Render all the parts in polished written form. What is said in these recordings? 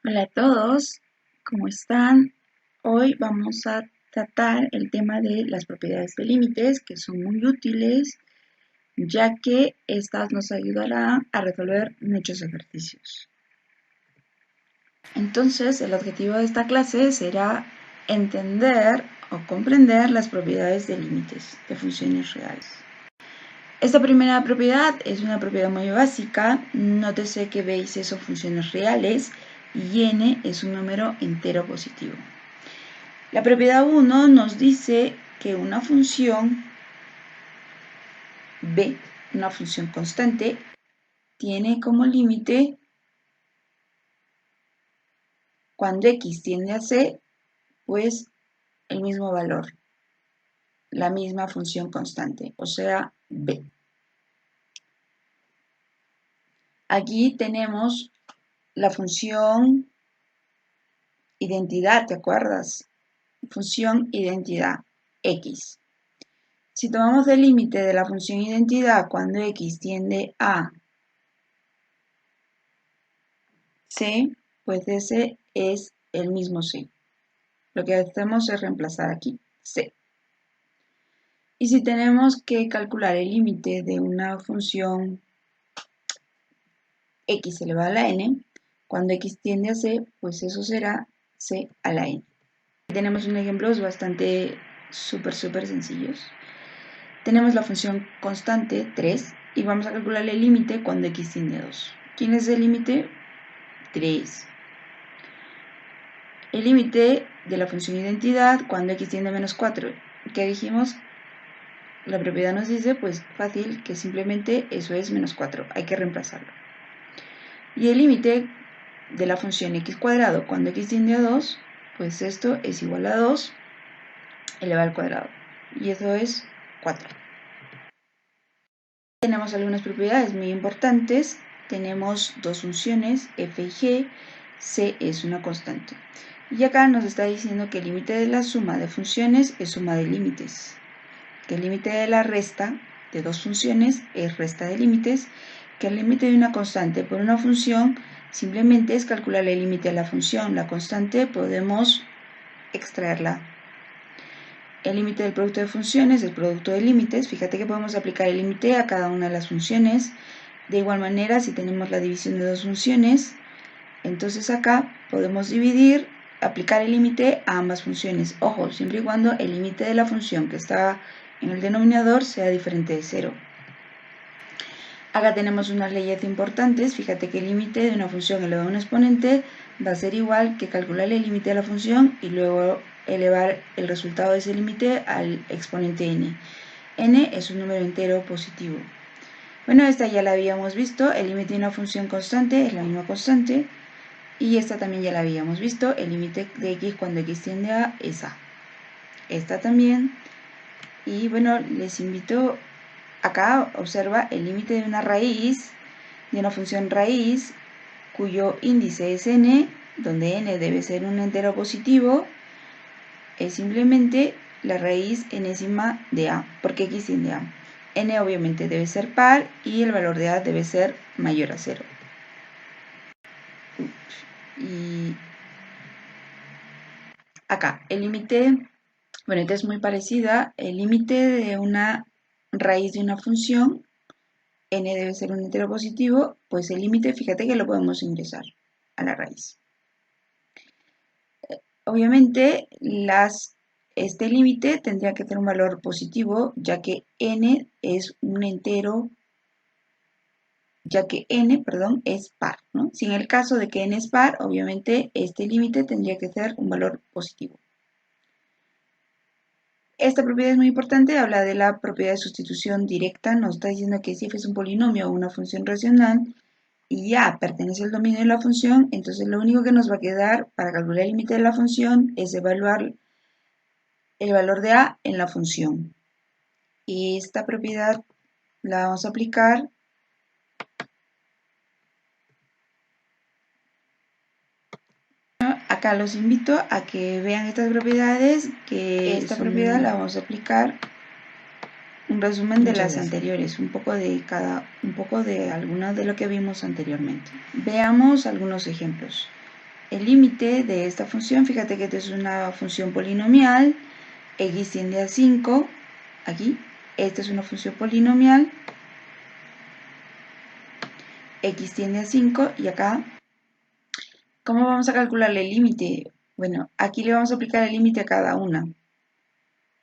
Hola a todos, ¿cómo están? Hoy vamos a tratar el tema de las propiedades de límites, que son muy útiles, ya que estas nos ayudarán a resolver muchos ejercicios. Entonces, el objetivo de esta clase será entender o comprender las propiedades de límites de funciones reales. Esta primera propiedad es una propiedad muy básica. Nótese que veis son funciones reales y n es un número entero positivo. La propiedad 1 nos dice que una función b, una función constante, tiene como límite cuando x tiende a c, pues el mismo valor, la misma función constante, o sea, b. Aquí tenemos la función identidad, ¿te acuerdas? Función identidad, x. Si tomamos el límite de la función identidad cuando x tiende a c, pues ese es el mismo c. Lo que hacemos es reemplazar aquí c. Y si tenemos que calcular el límite de una función x elevado a la n, cuando x tiende a c, pues eso será c a la n. Tenemos un ejemplo bastante súper sencillos. Tenemos la función constante 3 y vamos a calcular el límite cuando x tiende a 2. ¿Quién es el límite? 3. El límite de la función identidad cuando x tiende a menos 4. ¿Qué dijimos? La propiedad nos dice, pues fácil, que simplemente eso es menos 4. Hay que reemplazarlo. Y el límite de la función x cuadrado cuando x tiende a 2, pues esto es igual a 2 elevado al cuadrado. Y eso es 4. Tenemos algunas propiedades muy importantes. Tenemos dos funciones, f y g. C es una constante. Y acá nos está diciendo que el límite de la suma de funciones es suma de límites. Que el límite de la resta de dos funciones es resta de límites. Que el límite de una constante por una función simplemente es calcular el límite de la función. La constante podemos extraerla. El límite del producto de funciones, el producto de límites. Fíjate que podemos aplicar el límite a cada una de las funciones. De igual manera, si tenemos la división de dos funciones, entonces acá podemos dividir, aplicar el límite a ambas funciones. Ojo, siempre y cuando el límite de la función que está en el denominador sea diferente de 0. Acá tenemos unas leyes importantes. Fíjate que el límite de una función elevado a un exponente va a ser igual que calcular el límite de la función y luego elevar el resultado de ese límite al exponente n. N es un número entero positivo. Bueno, esta ya la habíamos visto. El límite de una función constante es la misma constante. Y esta también ya la habíamos visto. El límite de x cuando x tiende a es a. Esta también. Y bueno, les invito. Acá observa el límite de una raíz, de una función raíz, cuyo índice es n, donde n debe ser un entero positivo, es simplemente la raíz enésima de a, porque x tiende a. N obviamente debe ser par y el valor de a debe ser mayor a 0. Y acá, el límite, bueno, esta es muy parecida, el límite de una raíz de una función, n debe ser un entero positivo, pues el límite, fíjate que lo podemos ingresar a la raíz. Obviamente, este límite tendría que tener un valor positivo, ya que n es un entero, es par, ¿no? Si en el caso de que n es par, obviamente este límite tendría que ser un valor positivo. Esta propiedad es muy importante, habla de la propiedad de sustitución directa, nos está diciendo que si f es un polinomio o una función racional y a pertenece al dominio de la función, entonces lo único que nos va a quedar para calcular el límite de la función es evaluar el valor de a en la función. Y esta propiedad la vamos a aplicar acá. Los invito a que vean estas propiedades, que esta propiedad la vamos a aplicar un resumen de las anteriores, un poco de algunas de lo que vimos anteriormente. Veamos algunos ejemplos. el límite de esta función, fíjate que esta es una función polinomial, x tiende a 5, aquí, esta es una función polinomial, x tiende a 5, y acá, ¿cómo vamos a calcular el límite? Bueno, aquí le vamos a aplicar el límite a cada una.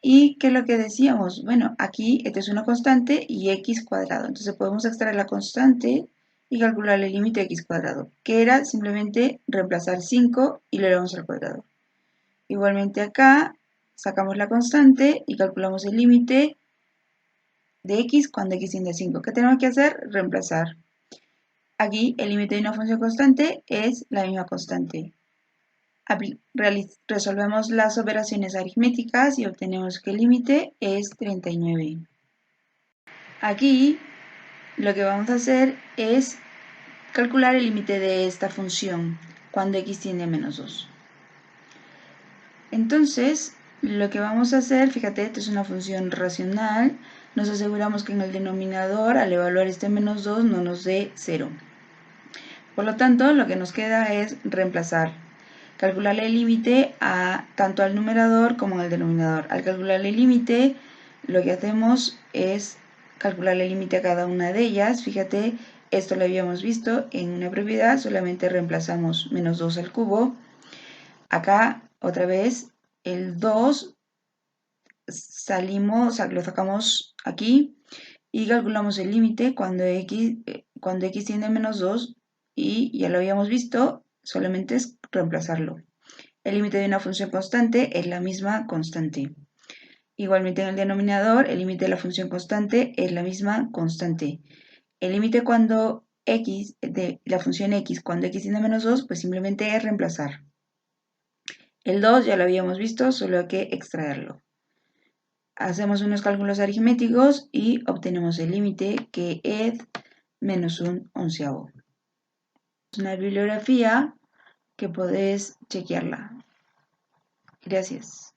¿Y qué es lo que decíamos? Bueno, aquí esta es una constante y x cuadrado. Entonces podemos extraer la constante y calcular el límite de x cuadrado, que era simplemente reemplazar 5 y lo elevamos al cuadrado. Igualmente acá sacamos la constante y calculamos el límite de x cuando x tiende a 5. ¿Qué tenemos que hacer? Reemplazar. Aquí el límite de una función constante es la misma constante. Resolvemos las operaciones aritméticas y obtenemos que el límite es 39. Aquí lo que vamos a hacer es calcular el límite de esta función cuando x tiende a menos 2. Entonces, lo que vamos a hacer, fíjate, esto es una función racional, nos aseguramos que en el denominador, al evaluar este menos 2, no nos dé 0. Por lo tanto, lo que nos queda es reemplazar. Calcularle el límite tanto al numerador como al denominador. Al calcularle el límite, lo que hacemos es calcularle el límite a cada una de ellas. Fíjate, esto lo habíamos visto en una propiedad, solamente reemplazamos menos 2 al cubo. Acá, otra vez, el 2 lo sacamos aquí y calculamos el límite cuando x tiende a menos 2 y ya lo habíamos visto, solamente es reemplazarlo. El límite de una función constante es la misma constante. Igualmente en el denominador, el límite de la función constante es la misma constante. El límite cuando de la función x cuando x tiende a menos 2, pues simplemente es reemplazar. El 2 ya lo habíamos visto, solo hay que extraerlo. Hacemos unos cálculos aritméticos y obtenemos el límite, que es menos un onceavo. Es una bibliografía que podés chequearla. Gracias.